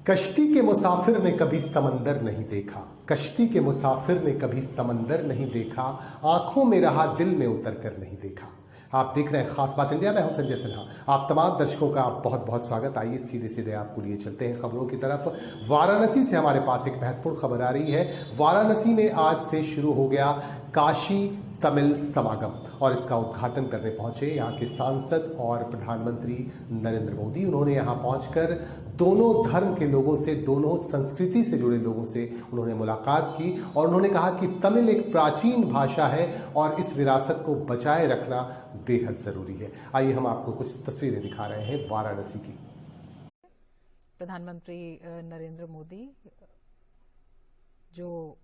कश्ती के मुसाफिर ने कभी समंदर नहीं देखा, कश्ती के मुसाफिर ने कभी समंदर नहीं देखा, आंखों में रहा दिल में उतर कर नहीं देखा। आप देख रहे हैं खास बात इंडिया। मैं हूं संजय सिन्हा। आप तमाम दर्शकों का बहुत बहुत स्वागत। आइए सीधे सीधे आपको लिए चलते हैं खबरों की तरफ। वाराणसी से हमारे पास एक महत्वपूर्ण खबर आ रही है। वाराणसी में आज से शुरू हो गया काशी तमिल समागम और इसका उद्घाटन करने पहुंचे यहाँ के सांसद और प्रधानमंत्री नरेंद्र मोदी। उन्होंने यहाँ पहुंचकर दोनों धर्म के लोगों से, दोनों संस्कृति से जुड़े लोगों से उन्होंने मुलाकात की और उन्होंने कहा कि तमिल एक प्राचीन भाषा है और इस विरासत को बचाए रखना बेहद जरूरी है। आइए हम आपको कुछ तस्वीरें दिखा रहे हैं वाराणसी की। प्रधानमंत्री नरेंद्र मोदी जो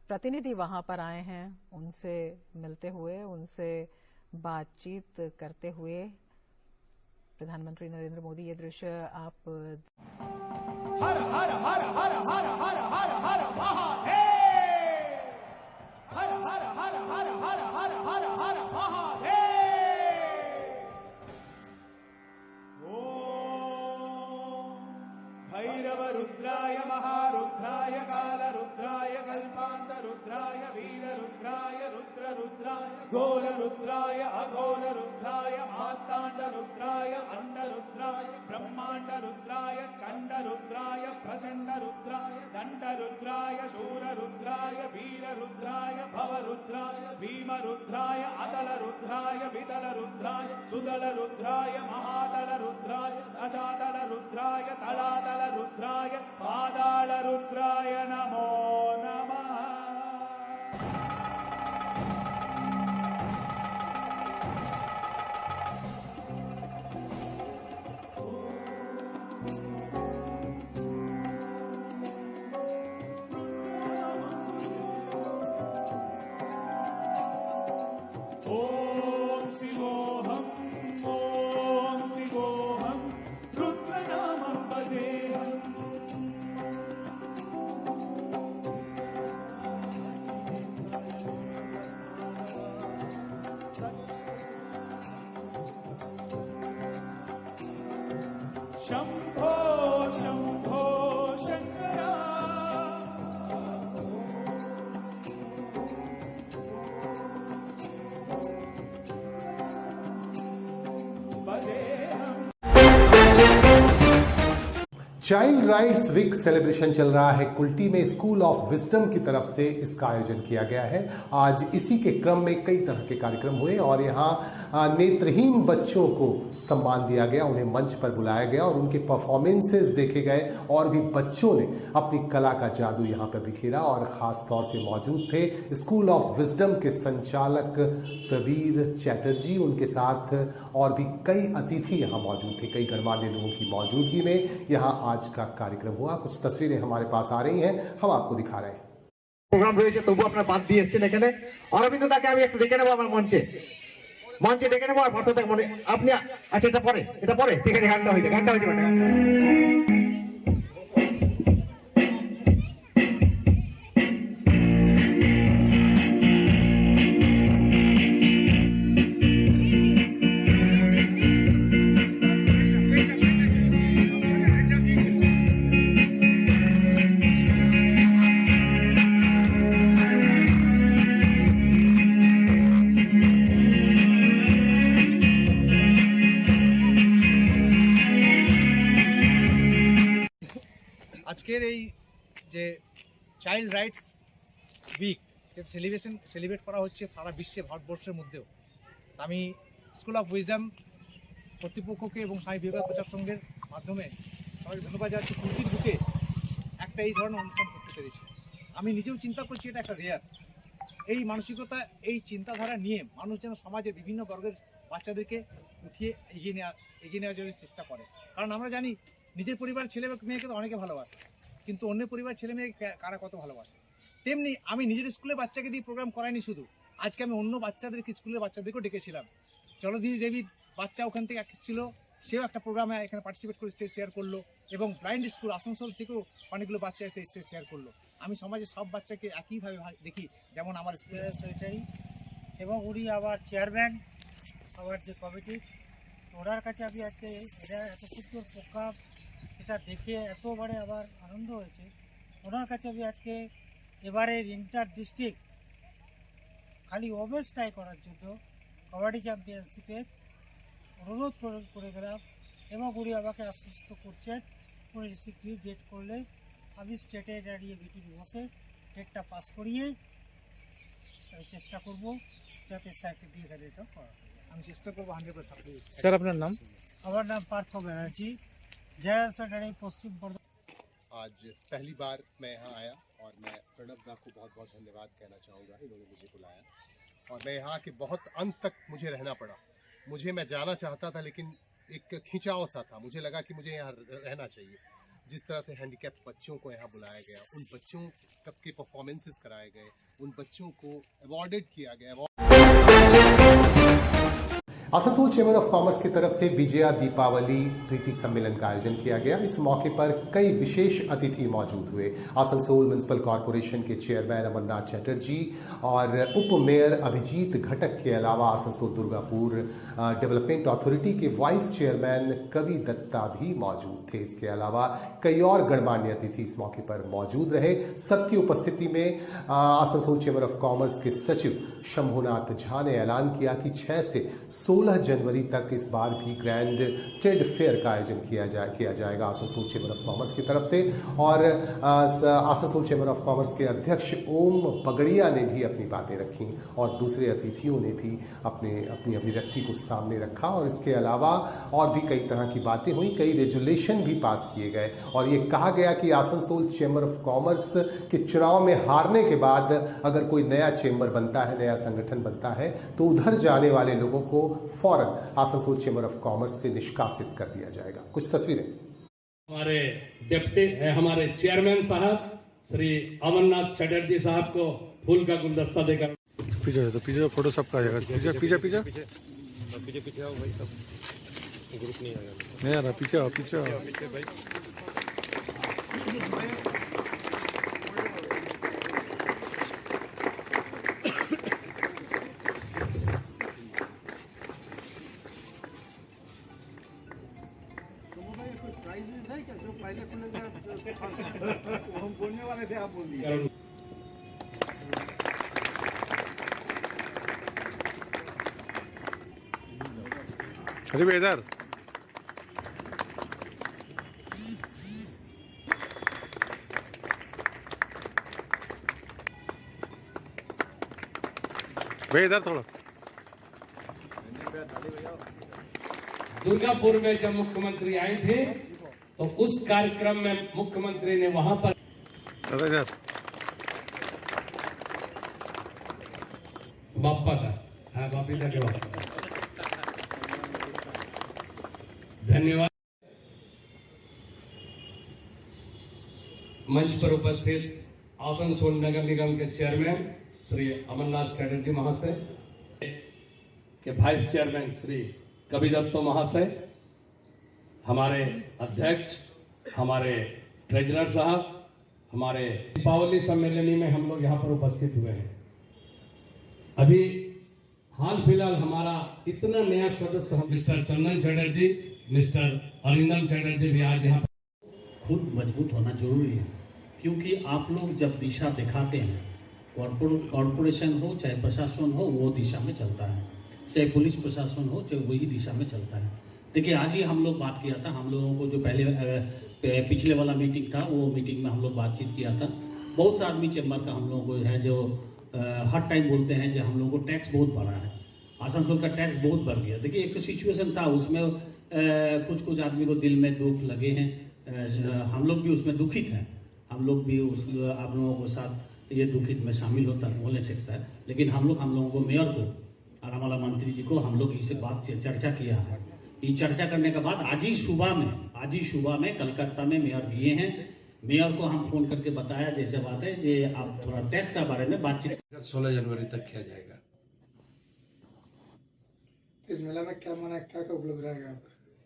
प्रतिनिधि वहां पर आए हैं उनसे मिलते हुए, उनसे बातचीत करते हुए प्रधानमंत्री नरेंद्र मोदी, ये दृश्य आप हर हर हर हर हर हर हर हर महादेव, हर हर हर हर हर हर हर हर महादेव। ओम भैरव रुद्राय महारुद्राय काल रुद्राय कल्पांत रुद्राय वीर रुद्राय रुद्र रुद्राय घोर रुद्राय अघोर रुद्राय मार्तांड रुद्राय अंड रुद्राय ब्रह्मांड रुद्राय चंड रुद्राय प्रचंड रुद्राय दंड रुद्राय शूर रुद्राय वीर रुद्राय भव रुद्राय भीम रुद्राय अतल रुद्राय वितल रुद्राय सुदल रुद्राय महादल रुद्राय अजादल रुद्राय तलादल रुद्राय पादाल रुद्राय नमो नमः। ओम शिवोहम रुद्र नामं भजेहम्। शंभो शंभो शंकरा भजेहम्। चाइल्ड राइट्स वीक सेलिब्रेशन चल रहा है कुल्टी में। स्कूल ऑफ विजडम की तरफ से इसका आयोजन किया गया है। आज इसी के क्रम में कई तरह के कार्यक्रम हुए और यहाँ नेत्रहीन बच्चों को सम्मान दिया गया, उन्हें मंच पर बुलाया गया और उनके परफॉर्मेंसेस देखे गए और भी बच्चों ने अपनी कला का जादू यहाँ पर बिखेरा। और ख़ास तौर से मौजूद थे स्कूल ऑफ विजडम के संचालक प्रवीर चैटर्जी, उनके साथ और भी कई अतिथि यहाँ मौजूद थे। कई गणमान्य लोगों की मौजूदगी में यहाँ आज का कार्यक्रम हुआ। कुछ तस्वीरें हमारे पास आ रही हैं, हम आपको दिखा रहे हैं। প্রোগ্রাম রয়েছে তবু আপনারা বাদ দিয়ে এসেছেন এখানে। অরবিন্দ দাকে আমি একটু ডেকে নেবো আমার মঞ্চে ডেকে নেবো আর ফটোটা মনে আপনি আচ্ছা এটা পরে ঠিক আছে। গানটা হয়েছে আজকের এই যে চাইল্ড রাইটস উইক সেলিব্রেট করা হচ্ছে সারা বিশ্বে, ভারতবর্ষের মধ্যেও। আমি স্কুল অফ উইজডম কর্তৃপক্ষকে এবং স্বামী বিবেকানন্দ প্রচার সংঘের মাধ্যমে সবাই ধন্যবাদ জানাচ্ছি। কুর্তির বুকে একটা এই ধরনের অনুষ্ঠান করতে পেরেছি। আমি নিজেও চিন্তা করছি এটা একটা রেয়ার। এই মানসিকতা, এই চিন্তাধারা নিয়ে মানুষ যেন সমাজের বিভিন্ন বর্গের বাচ্চাদেরকে উঠিয়ে এগিয়ে নেওয়ার জন্য চেষ্টা করে। কারণ আমরা জানি নিজের পরিবার ছেলে মেয়েকে তো অনেকে ভালোবাসে, কিন্তু অন্য পরিবার ছেলে মেয়ে কারা কত ভালোবাসে। তেমনি আমি নিজের স্কুলে বাচ্চাকে দিয়ে প্রোগ্রাম করাইনি শুধু, আজকে আমি অন্য বাচ্চাদেরকে, স্কুলের বাচ্চাদেরকেও ডেকেছিলাম। জলধীর দেবী বাচ্চা ওখান থেকে এসেছিল, সেও একটা প্রোগ্রামে এখানে পার্টিসিপেট করে স্টেজ শেয়ার করলো এবং ব্লাইন্ড স্কুল আসানসোল থেকেও অনেকগুলো বাচ্চা এসে স্টেজ শেয়ার করলো। আমি সমাজের সব বাচ্চাকে একইভাবে দেখি যেমন আমার স্কুলের সেক্রেটারি এবং উনি আবার চেয়ারম্যান আবার যে কমিটি ওনার কাছে আমি আজকে এটা এত সুন্দর প্রোগ্রাম সেটা দেখে এতবারে আবার আনন্দ হয়েছে। ওনার কাছে আমি আজকে এবারের ইন্টার ডিস্ট্রিক্ট খালি ওবেস ট্রাই করার জন্য কবাডি চ্যাম্পিয়নশিপের অনুরোধ করে গেলাম এবং উনি আমাকে আশ্বস্ত করছেন উনি শীঘ্রই ডেট করলে আমি স্টেটে দাঁড়িয়ে মিটিং বসে ডেটটা পাস করিয়ে আমি চেষ্টা করব যাতে স্যারকে দিয়ে এখানে এটা করা যায়। আমি চেষ্টা করবো 100%। স্যার আপনার নাম? আমার নাম পার্থ ব্যানার্জি, জেনারেल सेक्रेटरी पश्चिम बर्धमान। आज पहली बार मैं यहाँ आया और मैं प्रणव दा को बहुत बहुत धन्यवाद कहना चाहूँगा, इन्होंने मुझे बुलाया और मैं यहाँ के बहुत अंत तक मुझे रहना पड़ा। मैं जाना चाहता था लेकिन एक खिंचाव सा था, मुझे लगा कि मुझे यहाँ रहना चाहिए। जिस तरह से हैंडीकैप बच्चों को यहाँ बुलाया गया, उन बच्चों कब के परफॉर्मेंसेस कराए गए, उन बच्चों को अवॉर्डेड किया गया। आसनसोल चैम्बर ऑफ कॉमर्स की तरफ से विजया दीपावली प्रीति सम्मेलन का आयोजन किया गया। इस मौके पर कई विशेष अतिथि मौजूद हुए। आसनसोल म्युनिसिपल कॉरपोरेशन के चेयरमैन अमरनाथ चटर्जी और उप मेयर अभिजीत घटक के अलावा आसनसोल दुर्गापुर डेवलपमेंट अथॉरिटी के वाइस चेयरमैन कवि दत्ता भी मौजूद थे। इसके अलावा कई और गणमान्य अतिथि इस मौके पर मौजूद रहे। सबकी उपस्थिति में आसनसोल चैम्बर ऑफ कॉमर्स के सचिव शंभुनाथ झा ने ऐलान किया कि 6 से 16 जनवरी तक इस बार भी ग्रैंड ट्रेड फेयर का आयोजन किया जाएगा आसनसोल चैम्बर ऑफ कॉमर्स की तरफ से। और आसनसोल चैम्बर ऑफ कॉमर्स के अध्यक्ष ओम पगड़िया ने भी अपनी बातें रखी और दूसरे अतिथियों ने भी अपनी अभिव्यक्ति को सामने रखा। और इसके अलावा और भी कई तरह की बातें हुई, कई रेजुलेशन भी पास किए गए और ये कहा गया कि आसनसोल चैम्बर ऑफ कॉमर्स के चुनाव में हारने के बाद अगर कोई नया चैम्बर बनता है, नया संगठन बनता है, तो उधर जाने वाले लोगों को फौरन आसनसोल चैम्बर ऑफ कॉमर्स से निष्कासित कर दिया जाएगा। कुछ तस्वीरें। हमारे हमारे चेयरमैन साहब श्री अमरनाथ चटर्जी साहब को फूल का गुलदस्ता देकर पीछे फोटो सबका आ जाएगा। पीछे आओ भाई, सब ग्रुप नहीं आ रहा। पीछे आओ। भाई हम बोलने वाले थे, आप बोल दिए। अरे भाई इधर थोड़ा। दुर्गापुर में जब मुख्यमंत्री आए थे तो उस कार्यक्रम में मुख्यमंत्री ने वहां पर बापा का बापी का जवाब। धन्यवाद। मंच पर उपस्थित आसनसोल नगर निगम के चेयरमैन श्री अमरनाथ चटर्जी महाशय के वाइस चेयरमैन श्री कवि दत्ता महाशय, हमारे अध्यक्ष, हमारे ट्रेजरर साहब, हमारे दीपावली सम्मेलनी में हम लोग यहाँ पर उपस्थित हुए हैं। अभी हाल फिलहाल हमारा इतना नया सदस्य मिस्टर चंदन चटर्जी, मिस्टर अरिंदम चटर्जी भी आज यहाँ खुद मजबूत होना जरूरी है, क्योंकि आप लोग जब दिशा दिखाते हैं, कॉर्पोरेशन हो चाहे प्रशासन हो, वो दिशा में चलता है, चाहे पुलिस प्रशासन हो चाहे वही दिशा में चलता है। देखिए आज ही हम लोग बात किया था, हम लोगों को जो पहले पिछले वाला मीटिंग था, वो मीटिंग में हम लोग बातचीत किया था। बहुत से आदमी चैम्बर का हम लोगों को है जो हर टाइम बोलते हैं जो हम लोगों को टैक्स बहुत बढ़ा है, आसनसोल का टैक्स बहुत बढ़ गया। देखिए एक तो सिचुएशन था, उसमें कुछ आदमी को दिल में दुख लगे हैं, हम लोग भी उसमें दुखित हैं, हम लोग भी उस आप लोगों के साथ ये दुखित में शामिल होता है, बोल सकता है। लेकिन हम लोगों को मेयर को और हमारा मंत्री जी को हम लोग इसे बात चर्चा किया है। ये चर्चा करने के बाद आज ही सुबह में कलकत्ता में मेयर दिए हैं। मेयर को हम फोन करके बताया जैसे बात है जे आप थोड़ा टैक्स के बारे में बातचीत 16 जनवरी तक किया जाएगा। इस मेला में क्या माना, क्या उपलब्ध रहेगा?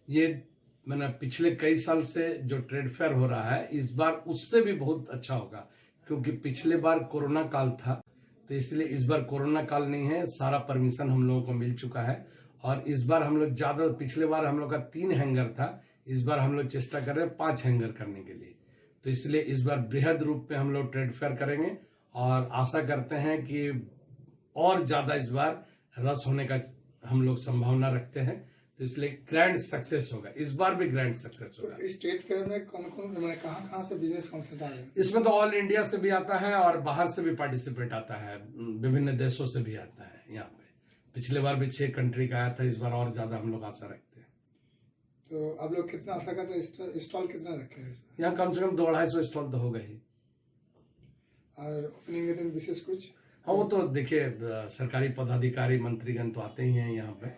ये मैंने पिछले कई साल से जो ट्रेड फेयर हो रहा है, इस बार उससे भी बहुत अच्छा होगा, क्योंकि पिछले बार कोरोना काल था, तो इसलिए इस बार कोरोना काल नहीं है, सारा परमिशन हम लोगों को मिल चुका है। और इस बार हम लोग ज्यादा, पिछले बार हम लोग का 3 हैंगर था, इस बार हम लोग चेष्टा कर रहे हैं 5 हैंगर करने के लिए। तो इसलिए इस बार बृहद रूप में हम लोग ट्रेड फेयर करेंगे और आशा करते हैं कि और ज्यादा इस बार रस होने का हम लोग संभावना रखते हैं। तो इसलिए ग्रैंड सक्सेस होगा, इस बार भी ग्रैंड सक्सेस होगा। इस स्टेट फेयर में कौन कौन कहाँ से बिजनेस काउंसिल आ रहे हैं? इसमें तो ऑल इंडिया से भी आता है और बाहर से भी पार्टिसिपेट आता है, विभिन्न देशों से भी आता है। यहाँ पे पिछले बार भी 6 कंट्री का आया था, इस बार और ज्यादा हम लोग आशा रखते हैं। तो आप लोग कितना आशा करते हैं? स्टॉल कितना रखे हैं? यहाँ कम से कम 200-250 स्टॉल तो होगा ही। और ओपनिंग के दिन विशेष कुछ? हाँ, वो तो देखिए सरकारी पदाधिकारी मंत्रीगण तो आते ही हैं यहाँ पे,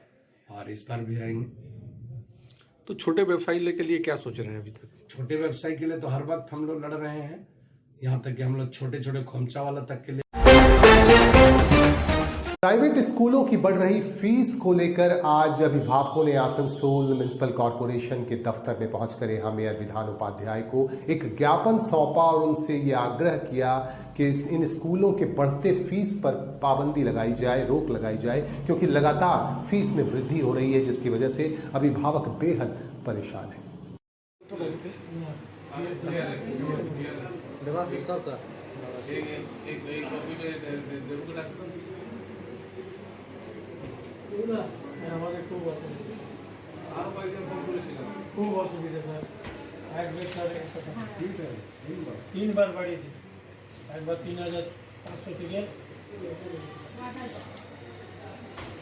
और इस बार भी आएंगे। तो छोटे व्यवसायी के लिए क्या सोच रहे हैं अभी तक? छोटे व्यवसाय के लिए तो हर वक्त हम लोग लड़ रहे हैं, यहाँ तक कि हम लोग छोटे छोटे खोमचा वाला तक के लिए। प्राइवेट स्कूलों की बढ़ रही फीस को लेकर आज अभिभावकों ने आसनसोल म्युनिसिपल कॉरपोरेशन के दफ्तर में पहुंचकर यहाँ मेयर विधान उपाध्याय को एक ज्ञापन सौंपा और उनसे ये आग्रह किया कि इन स्कूलों के बढ़ते फीस पर पाबंदी लगाई जाए, रोक लगाई जाए, क्योंकि लगातार फीस में वृद्धि हो रही है, जिसकी वजह से अभिभावक बेहद परेशान है। খুব অসুবিধা স্যার, একবার স্যার 3 বার বাড়িয়েছে, একবার 3,500 থেকে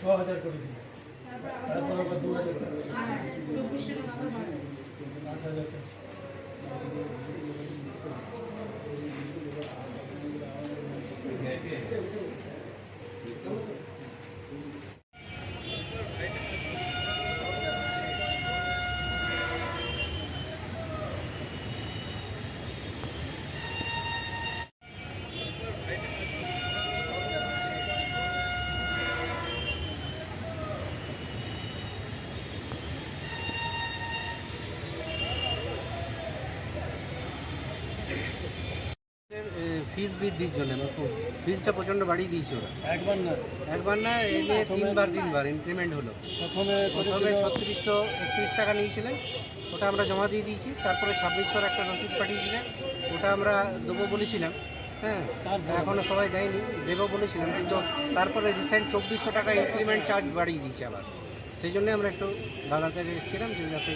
6,000 করেছি, তারপর আবার 2,000 ফিস বৃদ্ধির জন্য ফিসটা প্রচণ্ড বাড়িয়ে দিয়েছে ওরা। একবার না এই যে 3বার ইনক্রিমেন্ট হলো। প্রথমে 3631 টাকা নিয়েছিলেন, ওটা আমরা জমা দিয়ে দিয়েছি। তারপরে 2600 একটা রসিদ পাঠিয়েছিলেন, ওটা আমরা দেবো বলেছিলাম। হ্যাঁ, এখনও সবাই দেয়নি, দেবো বলেছিলাম, কিন্তু তারপরে রিসেন্ট 2400 টাকা ইনক্রিমেন্ট চার্জ বাড়িয়ে দিয়েছে আবার। সেই জন্য আমরা একটু দাদার কাছে এসেছিলাম যে যাতে।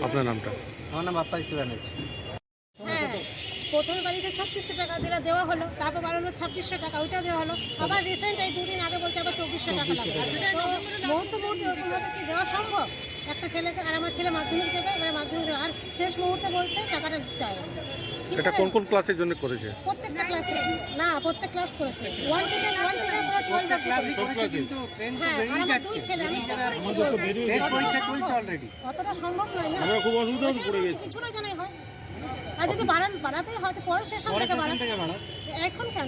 আপনার নামটা? আমার নাম আপ্পাদিত্য ব্যানার্জি। প্রথমে বাড়িতে 3600 টাকা দিলে দেওয়া হলো, তারপর বাড়ানো 2600 টাকা, ওইটা দেওয়া হলো। আবার রিসেন্ট এই 2 দিন আগে বলছে আবার 2400 টাকা লাগবে। মুহূর্তে ওরকম ভাবে কি দেওয়া সম্ভব? একটা ছেলেকে, আর আমার ছেলে মাধ্যমিক দেবে, এবারে মাধ্যমিক দেবে, আর শেষ মুহূর্তে বলছে টাকাটা চাই। এটা কোন কোন ক্লাসের জন্য করেছে? প্রত্যেকটা ক্লাসে না, প্রত্যেক ক্লাস করেছে। 1 থেকে পুরো 12 ক্লাসই করেছে, কিন্তু ট্রেন তো বেরিয়ে যাচ্ছে, বেরিয়ে যাবে। আর আমাদের তো টেস্ট পরীক্ষা চলছে অলরেডি। কতটা সম্ভব নয় না, আমরা খুব অসুবিধায় পড়ে গেছি। কিছুটা জানাই হয়, আর যদি বাড়াতেই হয় তো পরে সেশন থেকে বাড়ান। এখন কেন?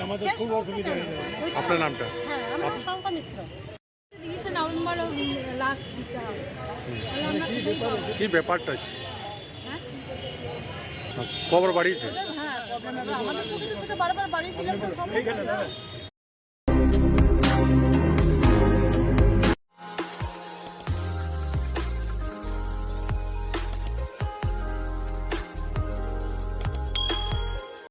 আমাদের খুব অসুবিধা হয়ে যাবে। আপনার নামটা? হ্যাঁ, আমার শঙ্কর মিত্র। দিয়েছে নভেম্বর লাস্ট দিতে হবে। কি ব্যাপারটা? হ্যাঁ, কবার বাড়িয়েছে? হ্যাঁ, আমাদের পক্ষে সেটা বারবার বাড়িয়ে দিলে তো সম্ভব না।